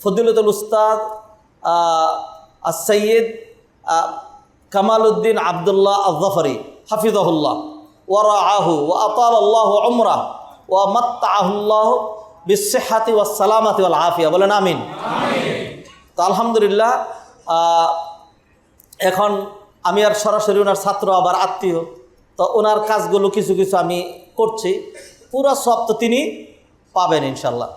ফজিলতুল উস্তাদ সৈয়দ কামাল উদ্দিন আবদুল্লাহ আয-যাফারি হাফিজাহুল্লাহ ওয়া রাআহু ওয়া আতালাল্লাহু উমরাহ ওয়া মাত্তাআহুল্লাহু বিসসিহহাতি ওয়াস সালামাতি ওয়াল আফিয়া। বলেন আমিন। তো আলহামদুলিল্লাহ, এখন আমি আর সরাসরি ওনার ছাত্র আবার আত্মীয়, তো ওনার কাজগুলো কিছু কিছু আমি করছি, পুরো সব তো তিনি পাবেন ইনশাল্লাহ।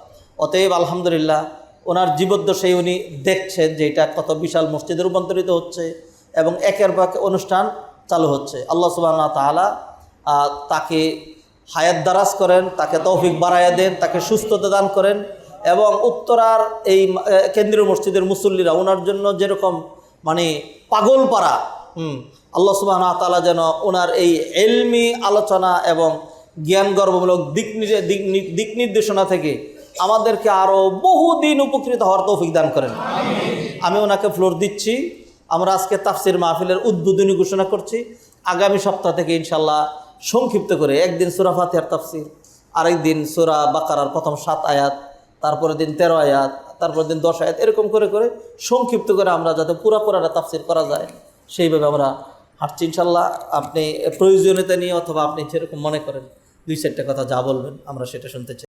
অতএব আলহামদুলিল্লাহ ওনার জীবদ্দশায় উনি দেখছেন যে এটা কত বিশাল মসজিদে রূপান্তরিত হচ্ছে এবং একের পর এক অনুষ্ঠান চালু হচ্ছে। আল্লাহ সুবহানাহু ওয়া তাআলা তাকে হায়াত দারাজ করেন, তাকে তৌফিক বাড়াইয়া দেন, তাকে সুস্থতা দান করেন, এবং উত্তরার এই কেন্দ্রীয় মসজিদের মুসল্লিরা ওনার জন্য যেরকম মানে পাগল পাড়া, আল্লাহ সুবহানাহু ওয়া তাআলা যেন ওনার এই ইলমি আলোচনা এবং জ্ঞানগর্ভমূলক দিক নির্দেশনা থেকে আমাদেরকে আরও বহুদিন উপকৃত হওয়ার তৌফিক দান করেন। আমি ওনাকে ফ্লোর দিচ্ছি। আমরা আজকে তাফসির মাহফিলের উদ্বোধনী ঘোষণা করছি। আগামী সপ্তাহ থেকে ইনশাল্লাহ সংক্ষিপ্ত করে একদিন সূরা ফাতিহার তাফসির, আরেক দিন সূরা বাকারার প্রথম 7 আয়াত, তারপরের দিন 13 আয়াত, তারপরের দিন 10 আয়াত, এরকম করে করে সংক্ষিপ্ত করে আমরা যাতে পুরা কোরআনের তাফসির করা যায় সেইভাবে আমরা হাঁটছি ইনশাল্লাহ। আপনি প্রয়োজনীয়তা নিয়ে অথবা আপনি যেরকম মনে করেন 2-4টা কথা যা বলবেন আমরা সেটা শুনতে চাই।